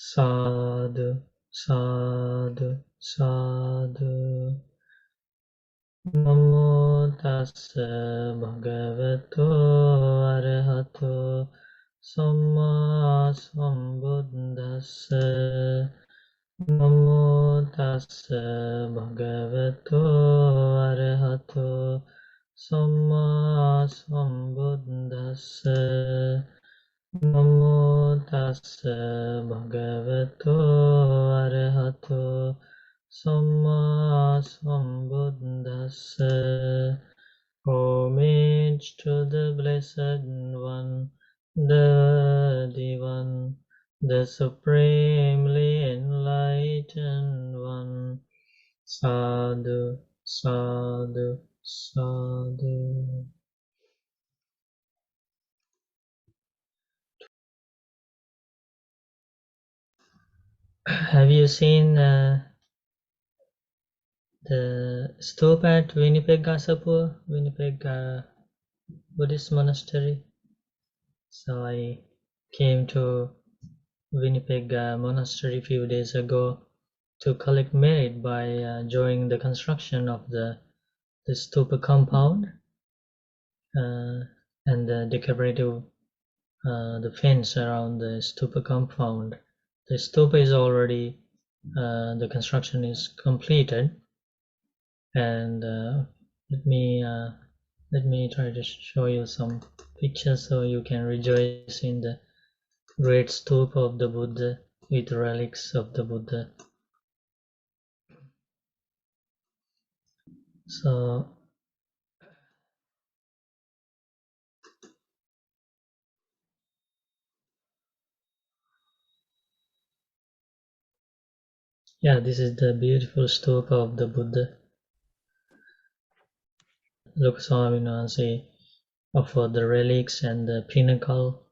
Sadhu, sadhu, sadhu. Namo tassa bhagavato arahato samma sambuddhassa. Namo tassa bhagavato arahato samma sambuddhassa. Namo tassa bhagavato arahato samma sambuddhassa. Homage to the Blessed One, the Divine, the Supremely Enlightened One. Sadhu, sadhu, sadhu. Have you seen the Stupa at Winnipeg, Winnipeg Buddhist monastery? So I came to Winnipeg monastery a few days ago to collect merit by joining the construction of the Stupa compound and the decorative the fence around the Stupa compound. The Stupa is already the construction is completed, and let me try to show you some pictures so you can rejoice in the great stupa of the Buddha with relics of the Buddha. So yeah, this is the beautiful stupa of the Buddha. Lokaswami Nansi offered the relics and the pinnacle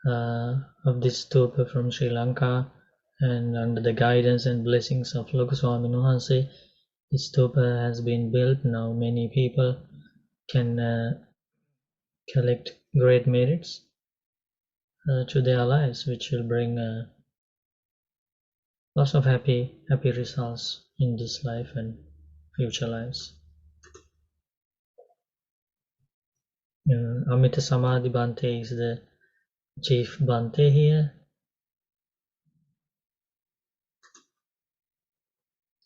of this stupa from Sri Lanka, and under the guidance and blessings of Lokaswami Nuhansi, this stupa has been built. Now many people can collect great merits to their lives, which will bring lots of happy results in this life and future lives. Amita Samadhi Bhante is the chief Bhante here.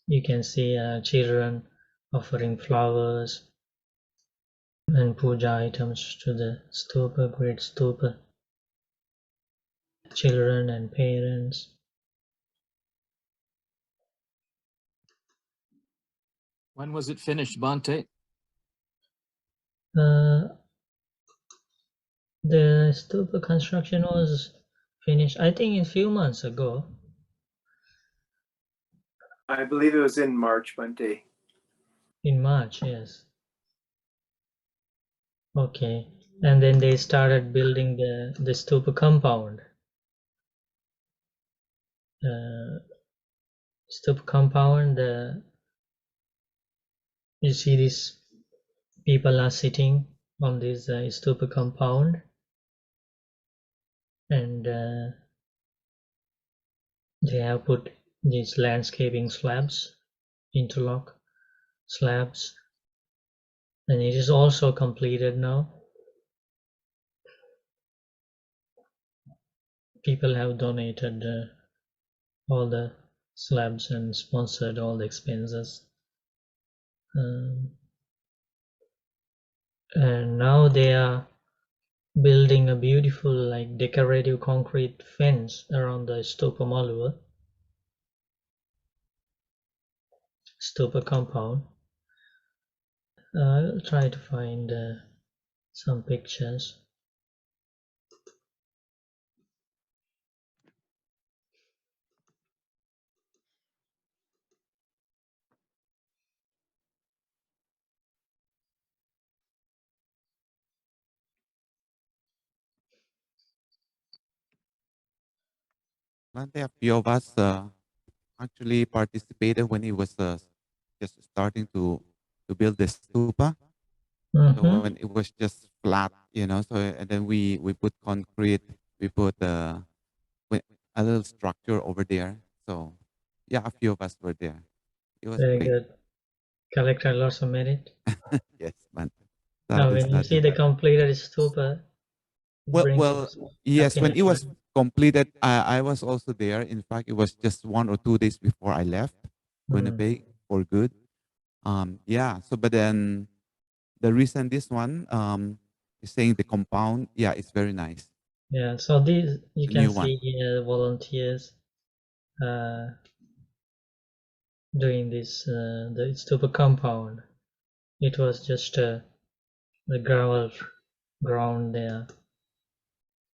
You can see children offering flowers and puja items to the stupa, great stupa. Children and parents. When was it finished, Bhante? The stupa construction was finished, I think, a few months ago. I believe it was in March, Bhante. In March, yes. Okay, and then they started building the stupa compound. Stupa compound. You see these people are sitting on this stupa compound, and they have put these landscaping slabs, interlock slabs, and it is also completed now. People have donated all the slabs and sponsored all the expenses. And now they are building a beautiful, like, decorative concrete fence around the Stupa Malua, Stupa compound. I'll try to find some pictures. Bhante, a few of us actually participated when he was just starting to build the stupa. So when it was just flat, so and then we put concrete, we put a little structure over there. So yeah, a few of us were there. It was Very great. good. Collected lots of merit. Yes, man. Now, when you see the completed stupa, it brings Well, yes, when happiness, it was right? completed, I was also there. In fact, it was just 1 or 2 days before I left Winnipeg for good. Yeah. So, but then the reason this one is saying the compound, yeah, it's very nice. Yeah. So these you The can new one. see here volunteers doing this the stupa compound. It was just the gravel ground there,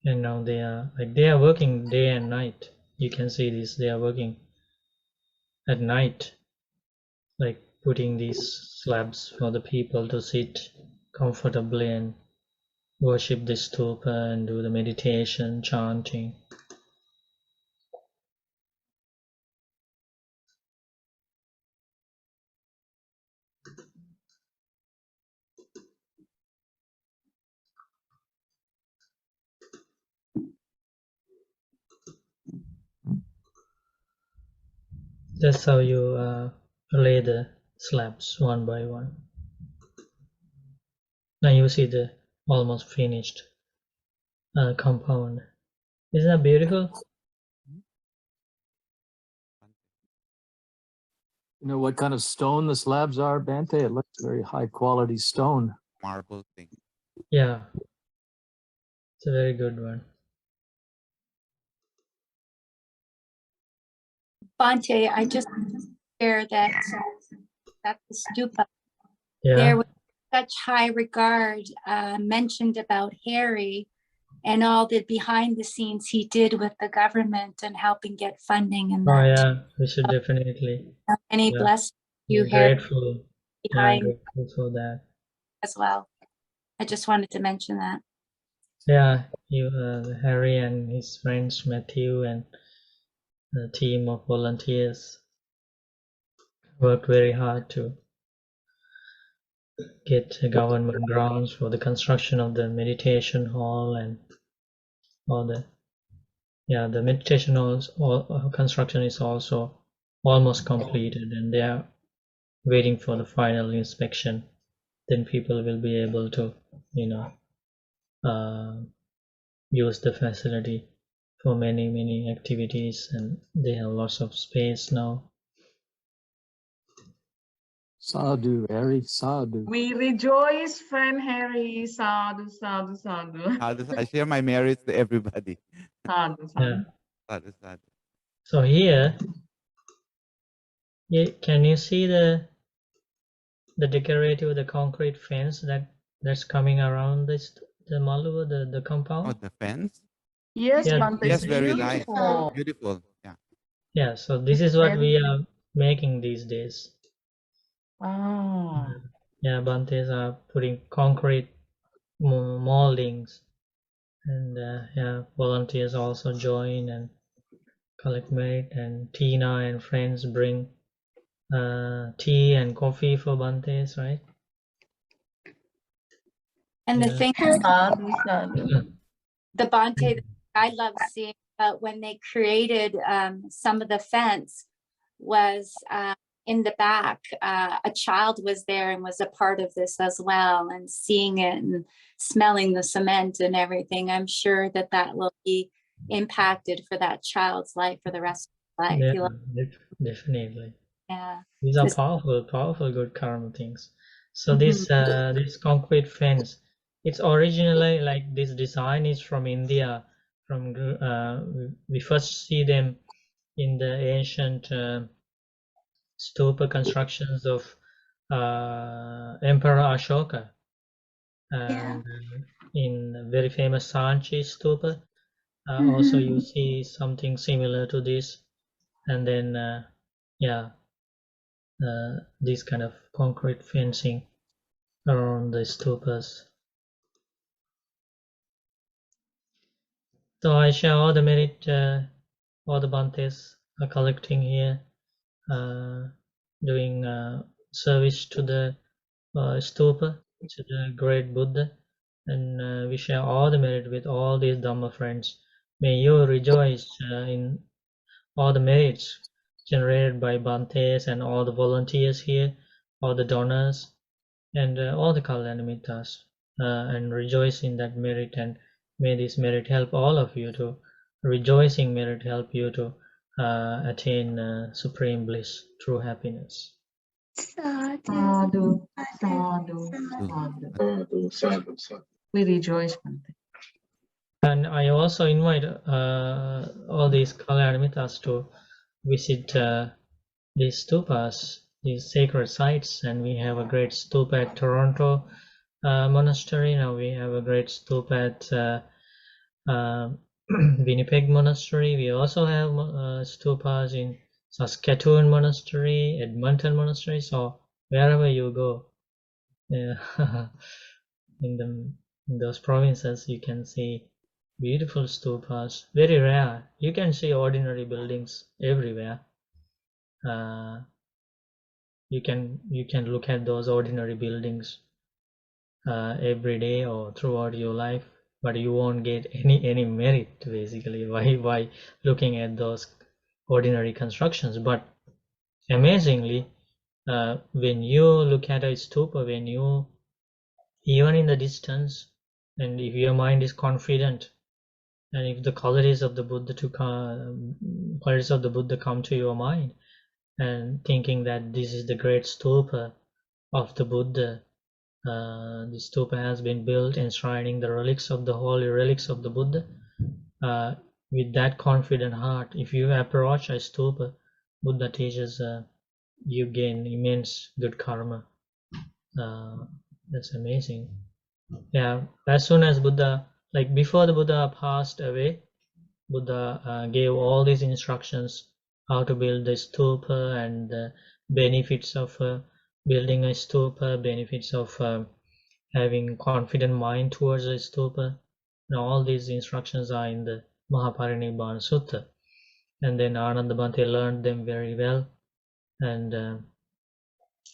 and now they are working day and night. You can see this. They are working at night, like putting these slabs for the people to sit comfortably and worship the stupa and do the meditation, chanting. That's how you lay the slabs one by one. Now you see the almost finished compound. Isn't that beautiful? You know what kind of stone the slabs are, Bante? It looks very high quality stone. Marble thing. Yeah, it's a very good one. Bante, I just share that at the stupa, Yeah. there was such high regard mentioned about Harry and all the behind the scenes he did with the government and helping get funding and Oh that. yeah, we should definitely. Any Yeah. bless you, We're Harry, grateful. Yeah, behind grateful for that. as well. I just wanted to mention that. Yeah, Harry and his friends Matthew and the team of volunteers worked very hard to get government grants for the construction of the meditation hall and all the meditation halls. All construction is also almost completed, and they are waiting for the final inspection. Then people will be able to, use the facility for many activities, and they have lots of space now. Sadhu, Harry, sadhu. We rejoice, friend Harry. Sadhu, sadhu, sadhu. I share my merits to everybody. Sadhu, Yeah. sadhu. Sad. So here, can you see the decorative, the concrete fence that's coming around this the Maluva, the compound? Oh, the fence? Yes, Yeah, Bante, Yes, it's very nice. beautiful. Beautiful. Yeah. Yeah, so this is what we are making these days. Ah. Yeah, Bantes are putting concrete moldings, and yeah, volunteers also join and collect merit, and Tina and friends bring tea and coffee for Bantes, right? And the Yeah. thing, Sadhu, sadhu. the Bante that I love seeing, when they created some of the fence was in the back, a child was there and was a part of this as well, and seeing it and smelling the cement and everything. I'm sure that that will be impacted for that child's life for the rest of his life. Yeah, definitely. Yeah. These are This- powerful good karma things. So this concrete fence, it's originally like this design is from India. From we first see them in the ancient stupa constructions of Emperor Ashoka, and in very famous Sanchi stupa. Also, you see something similar to this, and then this kind of concrete fencing around the stupas. So I share all the merit, all the Bantes are collecting here, doing service to the stupa, to the great Buddha, and we share all the merit with all these Dhamma friends May you rejoice in all the merits generated by Bhantes and all the volunteers here, all the donors, and all the Kalyanamitas, and rejoice in that merit. And may this merit help all of you to rejoicing merit help you to attain supreme bliss, true happiness. Sadhu, sadhu, sadhu. We rejoice, Bhante. And I also invite all these Kalyanamitas to visit these stupas, these sacred sites. And we have a great stupa at Toronto Monastery. Now we have a great stupa at Winnipeg Monastery. We also have stupas in Saskatoon Monastery, Edmonton Monastery. So wherever you go, in those provinces, you can see beautiful stupas. Very rare. You can see ordinary buildings everywhere. You can look at those ordinary buildings every day or throughout your life, but you won't get any merit basically by looking at those ordinary constructions. But amazingly, when you look at a stupa, when you even in the distance, and if your mind is confident, and if the qualities of the Buddha come to your mind, and thinking that this is the great stupa of the Buddha, the stupa has been built enshrining the relics of the holy relics of the Buddha. With that confident heart, if you approach a stupa, Buddha teaches you gain immense good karma. That's amazing. Yeah, as soon as Buddha, like before the Buddha passed away, Buddha gave all these instructions how to build the stupa and the benefits of building a stupa, benefits of having confident mind towards a stupa. Now all these instructions are in the Mahaparinibbana Sutta. And then Ananda Bhante learned them very well and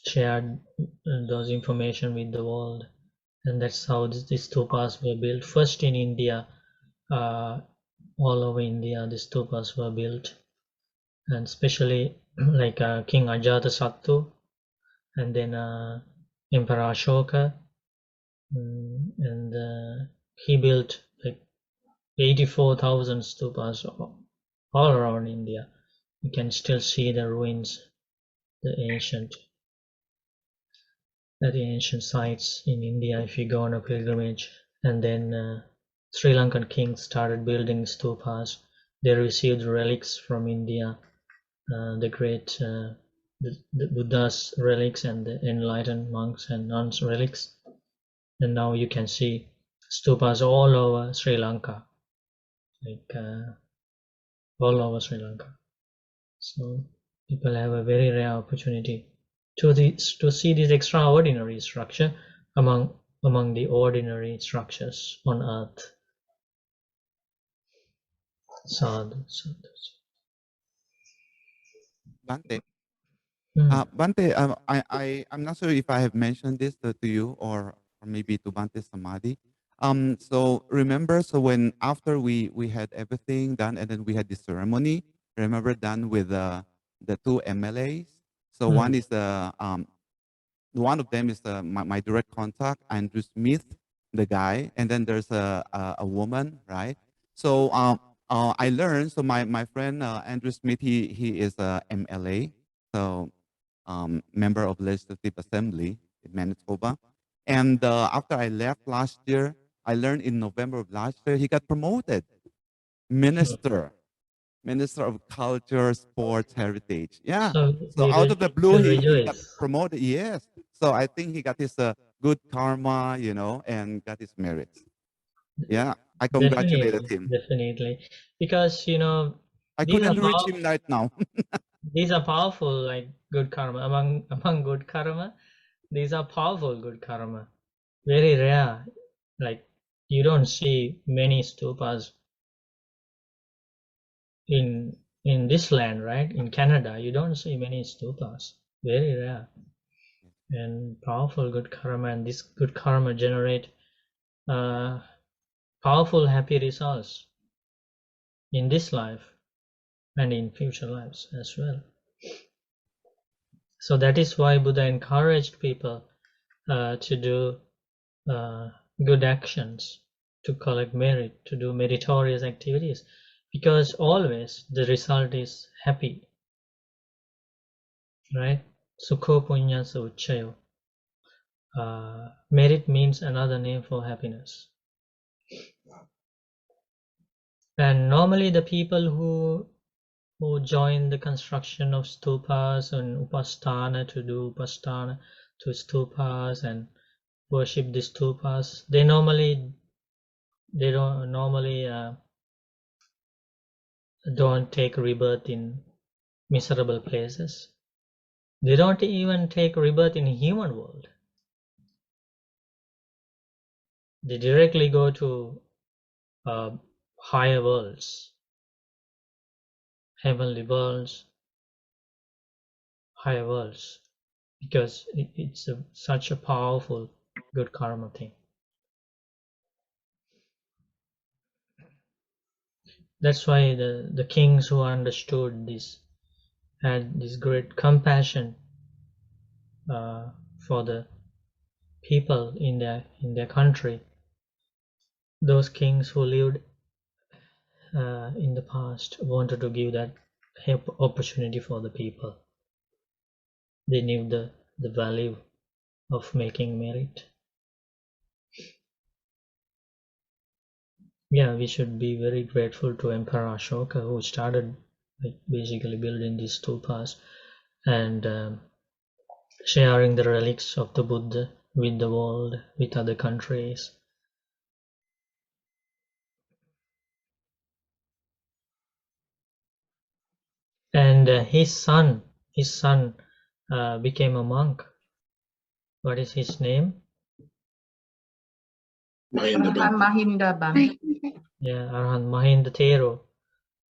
shared those information with the world. And that's how these stupas were built. First in India, all over India, the stupas were built. And especially like King Ajatasattu, and then Emperor Ashoka, and he built like 84,000 stupas all around India. You can still see the ruins, the ancient sites in India if you go on a pilgrimage. And then Sri Lankan kings started building stupas. They received relics from India, the great the Buddha's relics and the enlightened monks and nuns relics. And now you can see stupas all over Sri Lanka, like all over Sri Lanka. So people have a very rare opportunity to see this extraordinary structure among the ordinary structures on earth. Sadhu, sadhu. Bante. Hmm. Bante, I'm not sure if I have mentioned this to you or maybe to Bante Samadhi. So remember, so when after we had everything done and then we had the ceremony, remember done with the two MLAs. So one is one of them is my direct contact, Andrew Smith, the guy, and then there's a woman, right? So I learned. So my friend Andrew Smith, he is a MLA, so member of Legislative Assembly in Manitoba. And after I left last year, I learned in November of last year he got promoted, minister of Culture, Sports, Heritage. Yeah. So out of the blue, he got promoted. Yes. So I think he got his good karma, you know, and got his merits. Yeah. I congratulated him. Definitely. Because, you know, I couldn't reach him right now. These are powerful, like good karma. Among good karma, these are powerful good karma. Very rare. Like you don't see many stupas in this land, right? In Canada, you don't see many stupas. Very rare. And powerful good karma, and this good karma generate powerful happy results. in this life and in future lives as well. So that is why Buddha encouraged people to do good actions, to collect merit, to do meritorious activities, because always the result is happy, right? Sukho punya ucchayo. Merit means another name for happiness. And normally the people who join the construction of stupas and upasthana, to do upasthana to stupas and worship the stupas, they don't take rebirth in miserable places. They don't even take rebirth in human world. They directly go to higher worlds, heavenly worlds, higher worlds, because it's such a powerful good karma thing. That's why the kings who understood this had this great compassion for the people in their country. Those kings who lived in the past wanted to give that opportunity for the people. They knew the value of making merit. Yeah, we should be very grateful to Emperor Ashoka, who started basically building these stupas and sharing the relics of the Buddha with the world, with other countries. And his son became a monk. What is his name? Arhan Mahindaban. Yeah, Arhan Mahinda Thero.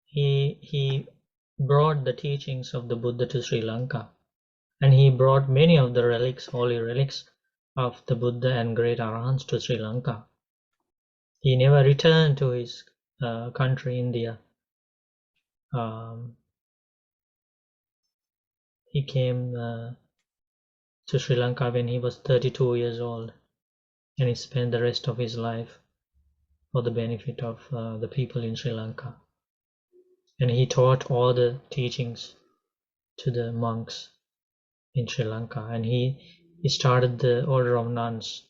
He brought the teachings of the Buddha to Sri Lanka, and he brought many of the relics, holy relics of the Buddha and great Arahants to Sri Lanka. He never returned to his country, India. He came to Sri Lanka when he was 32 years old, and he spent the rest of his life for the benefit of the people in Sri Lanka. And he taught all the teachings to the monks in Sri Lanka, and he started the order of nuns.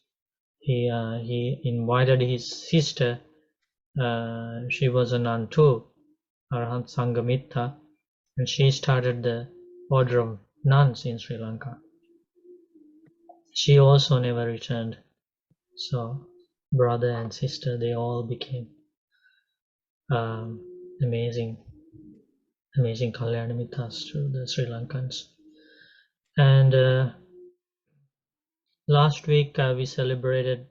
He invited his sister, she was a nun too, Arahant Sangamitta, and she started the order of nuns in Sri Lanka. She also never returned. So brother and sister, they all became amazing Kalyanamitas to the Sri Lankans. And last week we celebrated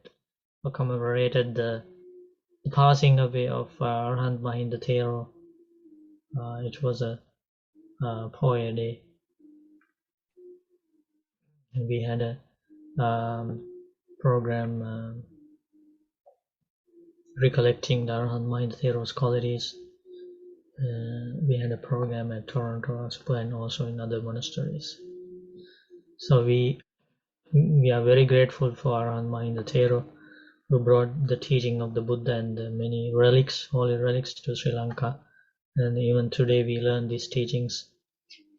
or commemorated the passing away of Arhant Mahinda Thero. It was a Poya day, and we had a program recollecting the Arhant Mahinda Thero's qualities. We had a program at Toronto, Stupa, and also in other monasteries. So we are very grateful for Arhant Mahinda Thero, who brought the teaching of the Buddha and the many relics, holy relics, to Sri Lanka. And even today we learn these teachings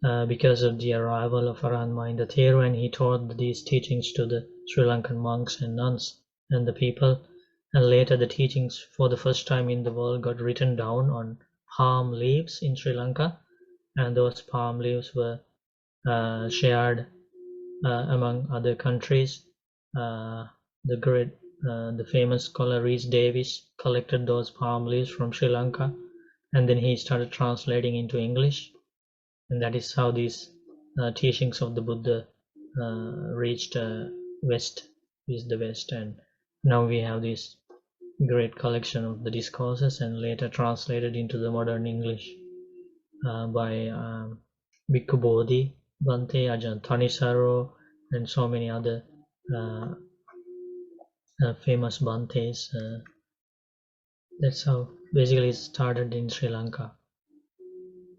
because of the arrival of Arhant Mahinda Thero, and he taught these teachings to the Sri Lankan monks and nuns and the people. And later the teachings for the first time in the world got written down on palm leaves in Sri Lanka, and those palm leaves were shared among other countries. The famous scholar Rhys Davies collected those palm leaves from Sri Lanka, and then he started translating into English, and that is how these teachings of the Buddha reached the West, and now we have this great collection of the discourses, and later translated into the modern English by Bhikkhu Bodhi, Bhante, Ajahn Thanisaro, and so many other famous Bhantes. That's how basically started in Sri Lanka,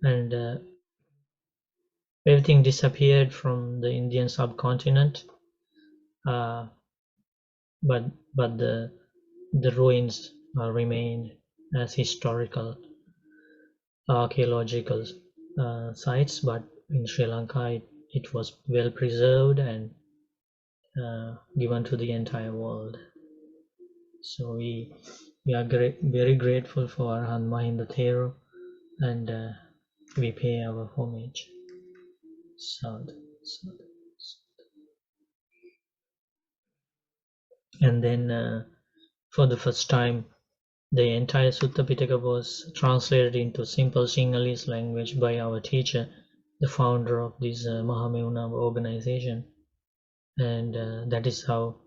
and everything disappeared from the Indian subcontinent, but the ruins remain as historical archaeological sites. But in Sri Lanka, it was well preserved and given to the entire world. So we are very grateful for Arhan Mahinda Thero, and we pay our homage. Sad. And then for the first time, the entire Sutta Pitaka was translated into simple Sinhalese language by our teacher, the founder of this Mahamehuna organization. And that is how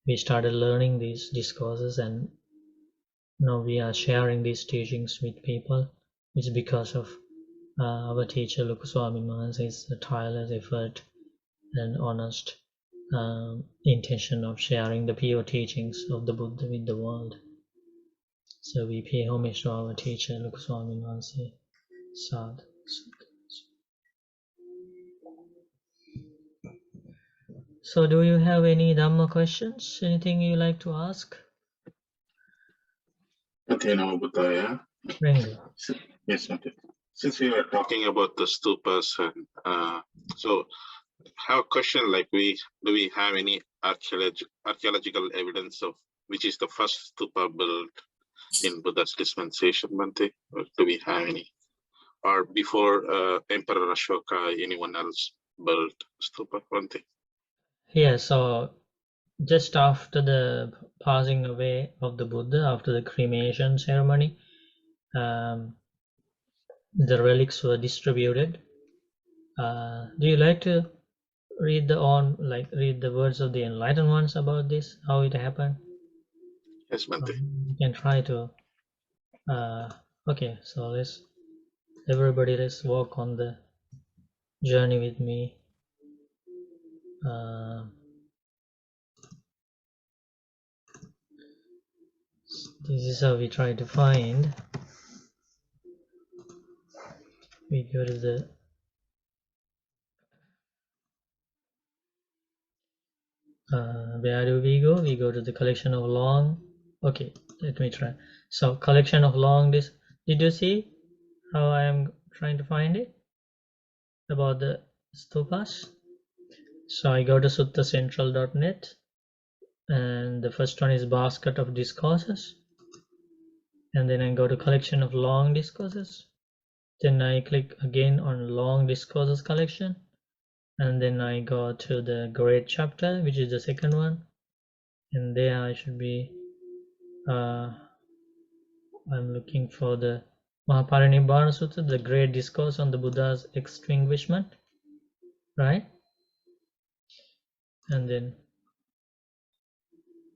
we started learning these discourses, and now we are sharing these teachings with people. It's because of our teacher Lukuswami Mahansa's tireless effort and honest intention of sharing the pure teachings of the Buddha with the world. So we pay homage to our teacher Lukuswami Mahansa. Sad. So do you have any Dhamma questions? Anything you like to ask? Okay, now Buddhaya. Yes, okay. Since we were talking about the stupas, and so have a question, like do we have any archaeological evidence of which is the first stupa built in Buddha's dispensation, Bhante? Or do we have any? Or before Emperor Ashoka, anyone else built stupa, Bhante? Yeah, so just after the passing away of the Buddha, after the cremation ceremony, the relics were distributed. Do you like to read the words of the enlightened ones about this, how it happened? Yes, Bhante. You can try to. Okay, so let's walk on the journey with me. This is how we try to find. We go to the where do we go? We go to the collection of long. Okay, let me try. So collection of long. This, did you see how I am trying to find it about the stupas? So I go to suttacentral.net, and the first one is basket of discourses, and then I go to collection of long discourses. Then I click again on long discourses collection, and then I go to the great chapter, which is the second one, and there I should be I'm looking for the Mahaparinibbana Sutta, the great discourse on the Buddha's extinguishment, right? And then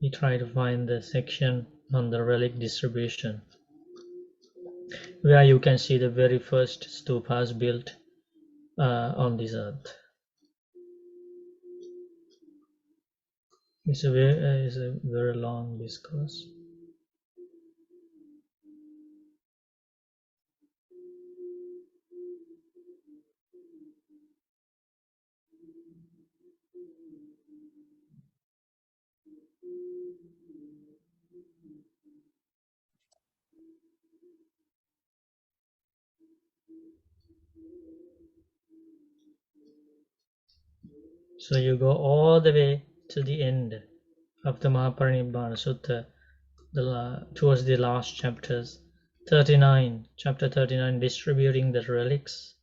we try to find the section on the relic distribution, where you can see the very first stupas built on this earth. It's a very long discourse. So you go all the way to the end of the Mahaparinibbana Sutta, towards the last chapters, 39, chapter 39, distributing the relics.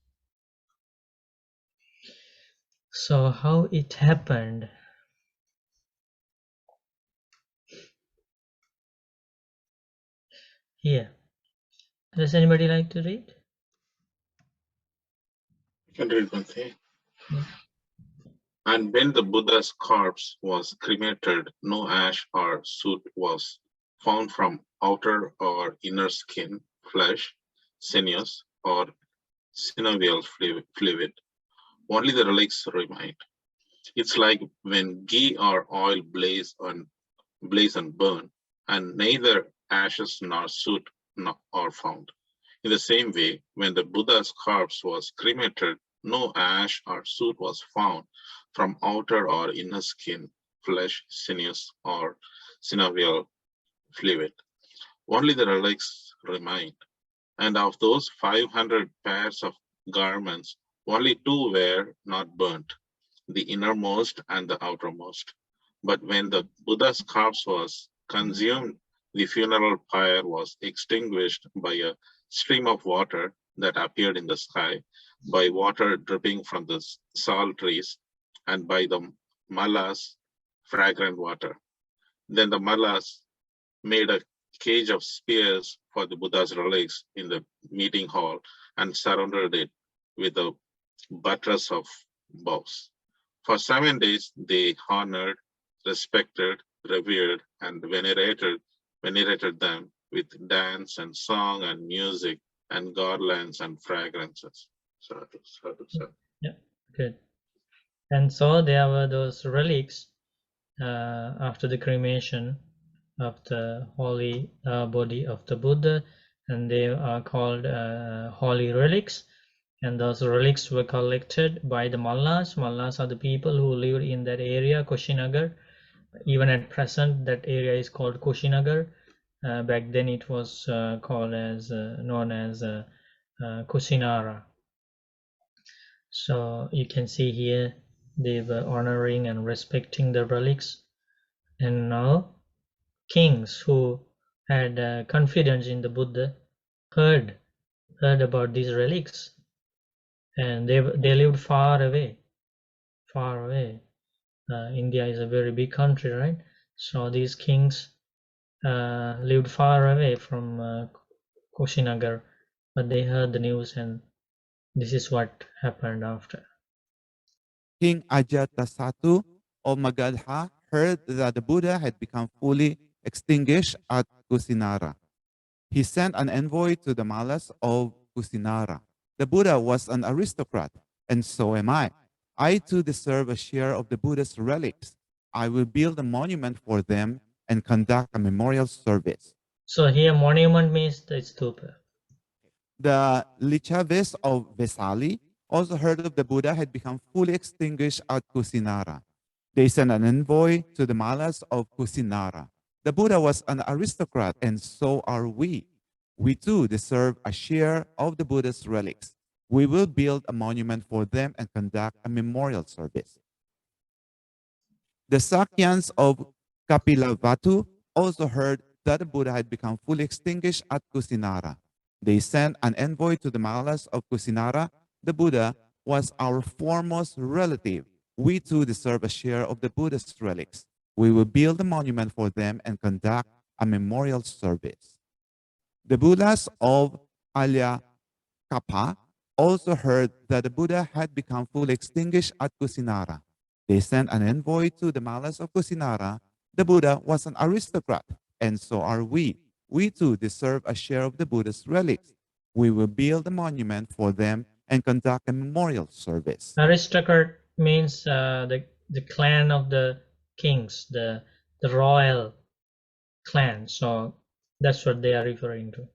So how it happened? Here. Does anybody like to read? I can read one thing. Yeah. And when the Buddha's corpse was cremated, no ash or soot was found from outer or inner skin, flesh, sinews, or synovial fluid. Only the relics remained. It's like when ghee or oil blaze and burn, and neither ashes nor soot are found. In the same way, when the Buddha's corpse was cremated, no ash or soot was found from outer or inner skin, flesh, sinews, or synovial fluid. Only the relics remained. And of those 500 pairs of garments, only 2 were not burnt, the innermost and the outermost. But when the Buddha's corpse was consumed, the funeral pyre was extinguished by a stream of water that appeared in the sky, by water dripping from the sal trees, and by the mallas, fragrant water. Then the mallas made a cage of spears for the Buddha's relics in the meeting hall and surrounded it with a buttress of boughs. For 7 days, they honored, respected, revered, and venerated them with dance and song and music and garlands and fragrances. Sadhu, sadhu, sadhu. Yeah, good. And so there were those relics after the cremation of the holy body of the Buddha, and they are called holy relics. And those relics were collected by the Mallas. Mallas are the people who lived in that area, Kushinagar. Even at present, that area is called Kushinagar. Back then, it was called as known as Kusinara. So you can see here they were honoring and respecting the relics. And now kings who had confidence in the Buddha heard about these relics, and they lived far away. India is a very big country, right? So these kings lived far away from Kushinagar, but they heard the news, and this is what happened after. King Ajatasattu of Magadha heard that the Buddha had become fully extinguished at Kusinara. He sent an envoy to the Mallas of Kusinara. The Buddha was an aristocrat, and so am I. I too deserve a share of the Buddha's relics. I will build a monument for them and conduct a memorial service. So here monument means the stupa. The Lichavis of Vesali also heard of the Buddha had become fully extinguished at Kusinara. They sent an envoy to the Mallas of Kusinara. The Buddha was an aristocrat, and so are we. We too deserve a share of the Buddha's relics. We will build a monument for them and conduct a memorial service. The Sakyans of Kapilavatu also heard that the Buddha had become fully extinguished at Kusinara. They sent an envoy to the Mallas of Kusinara. The Buddha was our foremost relative. We too deserve a share of the Buddha's relics. We will build a monument for them and conduct a memorial service. The Buddhas of Alyakapa also heard that the Buddha had become fully extinguished at Kusinara. They sent an envoy to the Mallas of Kusinara. The Buddha was an aristocrat, and so are we. We too deserve a share of the Buddha's relics. We will build a monument for them and conduct a memorial service. Aristocrat means the clan of the kings, the royal clan. So that's what they are referring to.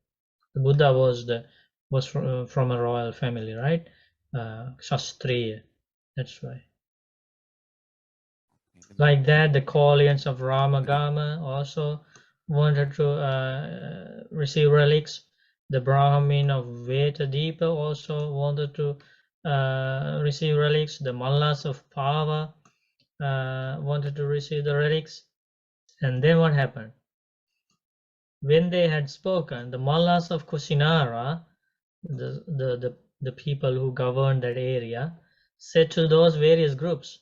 The Buddha was from a royal family, right? Shastriya. That's why. Like that, the Kaulians of Ramagama also wanted to receive relics. The Brahmin of Vetadipa also wanted to receive relics. The Mallas of Pava wanted to receive the relics. And then what happened? When they had spoken, the Mallas of Kusinara, the people who governed that area, said to those various groups,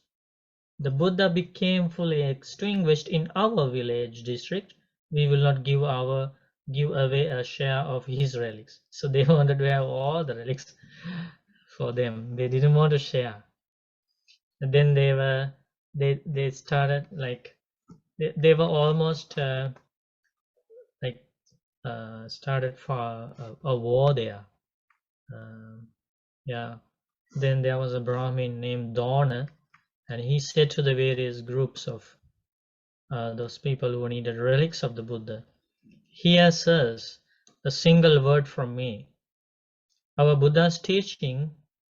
the Buddha became fully extinguished in our village district. We will not give away a share of his relics. So they wanted to have all the relics for them. They didn't want to share. And then they started like they were almost started for a war there. Yeah. Then there was a Brahmin named Dona, and he said to the various groups of those people who needed relics of the Buddha, Here, sirs, a single word from me. Our Buddha's teaching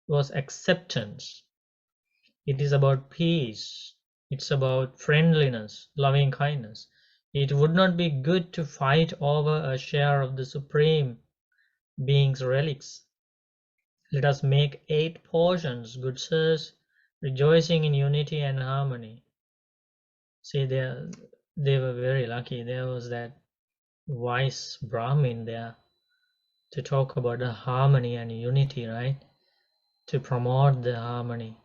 was acceptance. It is about peace. It's about friendliness, loving kindness. It would not be good to fight over a share of the Supreme Being's relics. Let us make 8 portions, good sirs, rejoicing in unity and harmony. See, they were very lucky. There was that wise Brahmin there to talk about the harmony and unity, right? To promote the harmony,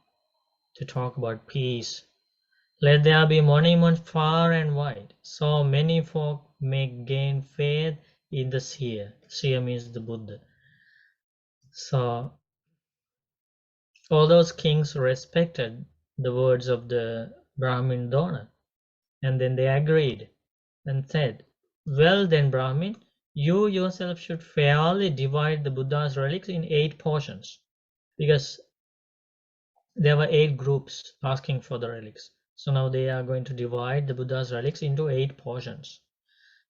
to talk about peace. Let there be monuments far and wide, so many folk may gain faith in the seer. Seer means the Buddha. So all those kings respected the words of the Brahmin Dona, and then they agreed and said, well then, Brahmin, you yourself should fairly divide the Buddha's relics in 8 portions, because there were 8 groups asking for the relics. So now they are going to divide the Buddha's relics into 8 portions.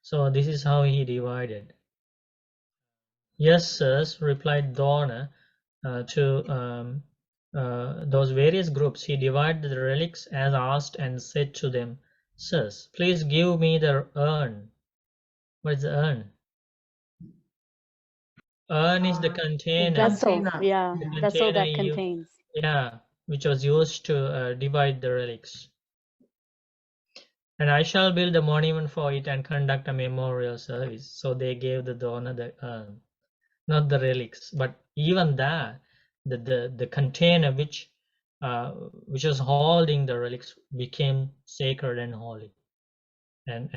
So this is how he divided. Yes, sirs, replied Dona to those various groups. He divided the relics as asked and said to them, sirs, please give me the urn. What is the urn? Urn is the container. Vessel, yeah, The vessel that container contains. Yeah, which was used to divide the relics. And I shall build a monument for it and conduct a memorial service. So they gave the donor the urn, not the relics, but even that, the container which was holding the relics became sacred and holy, and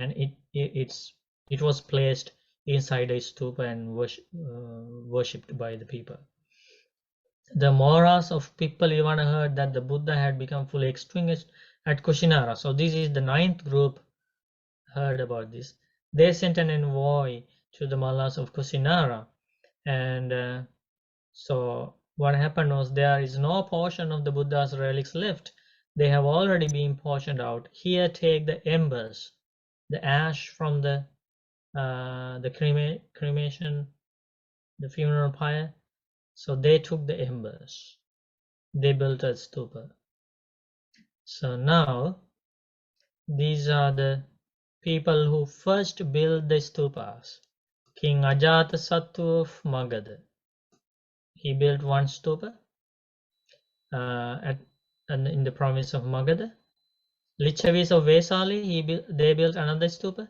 it was placed inside a stupa and worshipped by the people. The Moras of Pippalivana heard that the Buddha had become fully extinguished at Kushinara. So this is the 9th group heard about this. They sent an envoy to the Mallas of Kushinara, and so what happened was there is no portion of the Buddha's relics left. They have already been portioned out. Here take the embers, the ash from the cremation, the funeral pyre. So they took the embers. They built a stupa. So now these are the people who first built the stupas. King Ajatasattu of Magadha. He built one stupa in the province of Magadha. Lichavis of Vesali, they built another stupa.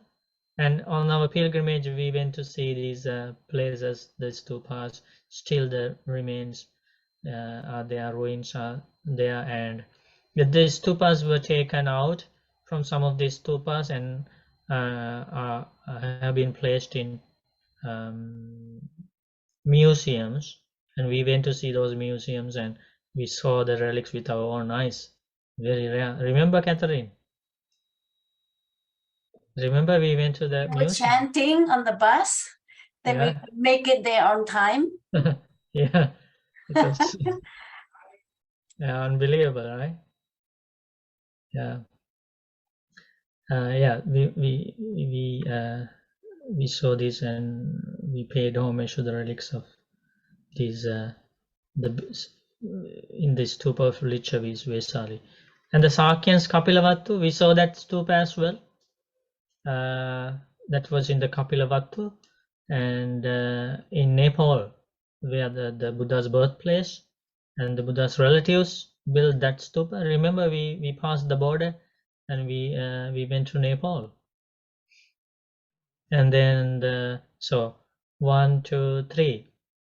And on our pilgrimage, we went to see these places, the stupas. Still the remains are there, ruins are there, and the stupas were taken out from some of these stupas and have been placed in museums, and we went to see those museums and we saw the relics with our own eyes. Very rare. Remember, Catherine? Remember we went to the We're chanting on the bus, then we could make it there on time. Yeah, it was unbelievable, right? Yeah. Yeah, we saw this and we paid homage to the relics of these in the stupa of Lichavis Vesali. And the Sakyans Kapilavattu, we saw that stupa as well. That was in the Kapilavattu, and in Nepal, where the Buddha's birthplace and the Buddha's relatives built that stupa. Remember, we passed the border and we went to Nepal. And then so 1, 2, 3,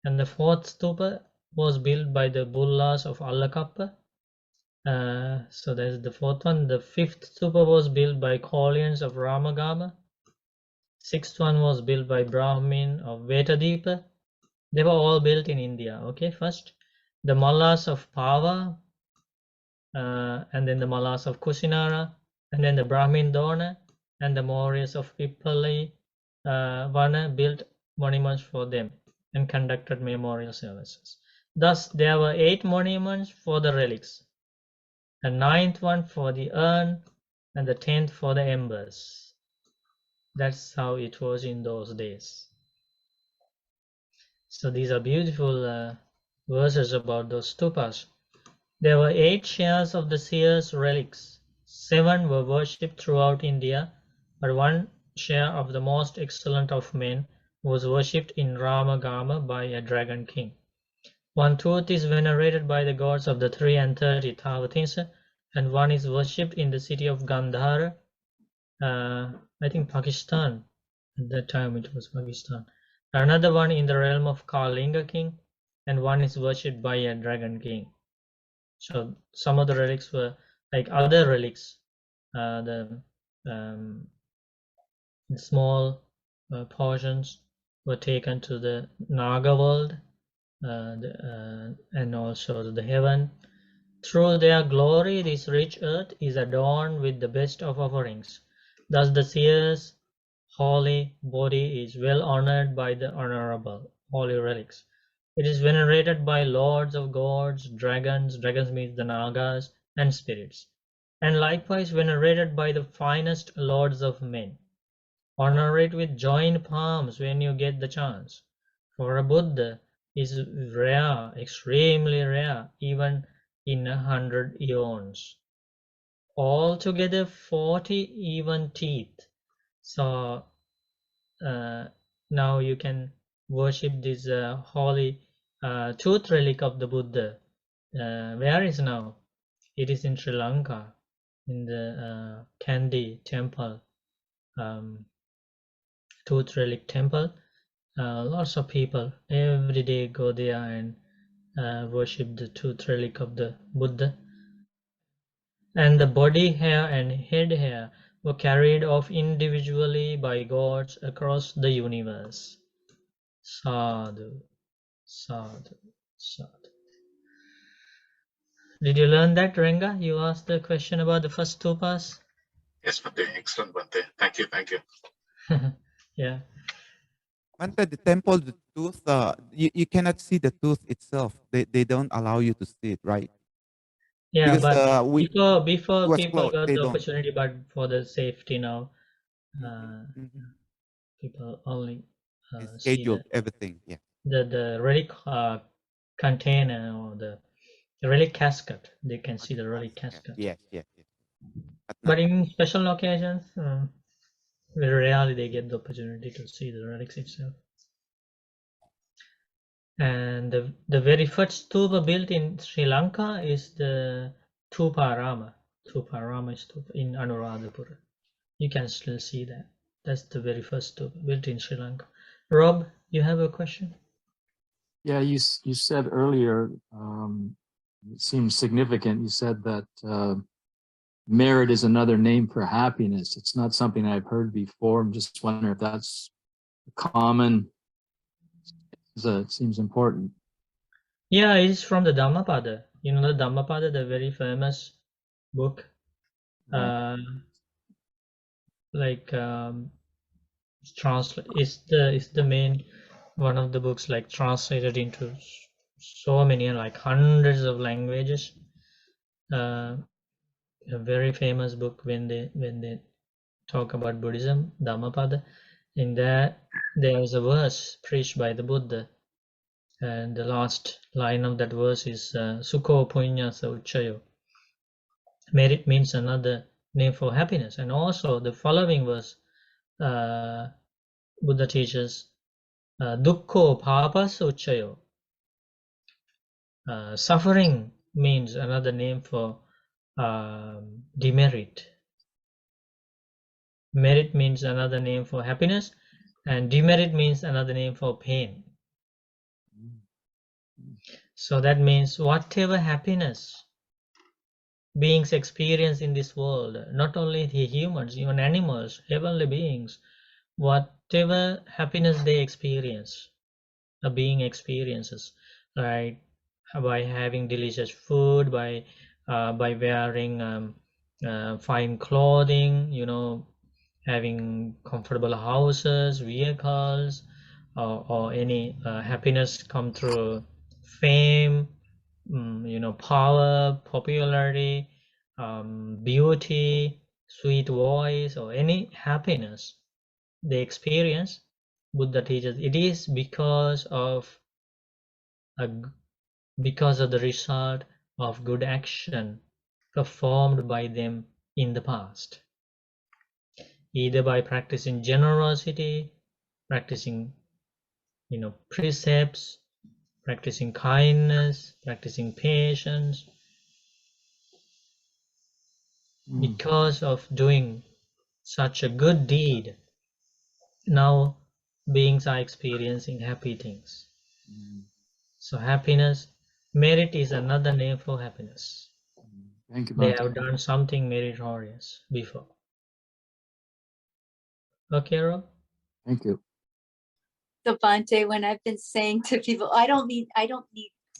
and the 4th stupa was built by the Bullas of Allakappa. So that's the 4th one. The 5th stupa was built by Kaulians of Ramagama. 6th one was built by Brahmin of Vetadipa. They were all built in India. Okay, first the Mallas of Pava, and then the Mallas of Kushinara, and then the Brahmin Dona and the Mauryas of Pippali Vana built monuments for them and conducted memorial services. Thus, there were 8 monuments for the relics, the 9th one for the urn, and the 10th for the embers. That's how it was in those days. So these are beautiful verses about those stupas. There were 8 shares of the seers' relics. 7 were worshipped throughout India, but 1 share of the most excellent of men was worshipped in Ramagama by a dragon king. 1 tooth is venerated by the gods of the 3 and 30 Tavatins, and 1 is worshipped in the city of Gandhara, I think Pakistan. At that time it was Pakistan. Another one in the realm of Kalinga king, and 1 is worshipped by a dragon king. So some of the relics were like other relics, the small portions were taken to the Naga world and also the heaven. Through their glory, this rich earth is adorned with the best of offerings. Thus the seer's holy body is well honored by the honorable holy relics. It is venerated by lords of gods, dragons means the Nagas, and spirits, and likewise venerated by the finest lords of men. Honor it with joined palms when you get the chance. For a Buddha is rare, extremely rare, even in 100 eons. Altogether 40 even teeth. So now you can worship this holy tooth relic of the Buddha. Where is now? It is in Sri Lanka, in the Kandy temple, tooth relic temple. Lots of people every day go there and worship the tooth relic of the Buddha. And the body hair and head hair were carried off individually by gods across the universe. Sadhu, sadhu, sadhu. Did you learn that, Renga? You asked the question about the first stupas? Yes, Bhante. Excellent, Bhante. Thank you. Thank you. Yeah. Bante, the temple, the tooth, you cannot see the tooth itself. They don't allow you to see it, right? Yeah, Because but we before was people closed. got They the don't. opportunity, but for the safety now, Mhm. people only It's see scheduled everything. Yeah. the relic container or the relic casket. They can see the relic casket. Yes, yes, yes. But in special occasions, very rarely they get the opportunity to see the relics itself. And the very first stupa built in Sri Lanka is the Tuparama stupa in Anuradhapura. You can still see that. That's the very first stupa built in Sri Lanka. Rob, you have a question? Yeah, you said earlier, it seems significant. You said that merit is another name for happiness. It's not something I've heard before. I'm just wondering if that's common. It seems important. Yeah, it's from the Dhammapada. You know the Dhammapada, the very famous book. Like translate is the main one of the books like translated into so many like hundreds of languages. A very famous book when they talk about Buddhism, Dhammapada. In that there is a verse preached by the Buddha, and the last line of that verse is Sukho Punyasa Ucchayo. Merit means another name for happiness. And also the following verse, Buddha teaches Dukkho Papas Ucchayo. Suffering means another name for demerit. Merit means another name for happiness, and demerit means another name for pain. So that means whatever happiness beings experience in this world, not only the humans, even animals, heavenly beings, whatever happiness they experience, a being experiences, right? By having delicious food, by wearing fine clothing, you know, having comfortable houses, vehicles, or any happiness come through fame, you know, power, popularity, beauty, sweet voice, or any happiness. they experience, Buddha teaches it is because of the result of good action performed by them in the past, either by practicing generosity, practicing precepts, practicing kindness, practicing patience. Because of doing such a good deed, now beings are experiencing happy things. So happiness, merit is another name for happiness. Thank you, They Bhante. have done something meritorious before. Okay, Rob? Thank you. So Bhante, when I've been saying to people, I don't need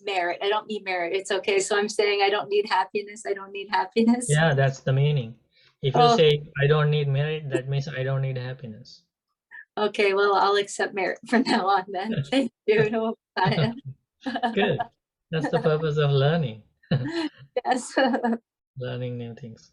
merit. I don't need merit. It's okay. So I'm saying I don't need happiness. I don't need happiness. Yeah, that's the meaning. If you Oh. say I don't need merit, that means I don't need happiness. Okay, well, I'll accept merit from now on then. Thank you. Good. That's the purpose of learning. Yes. Learning new things.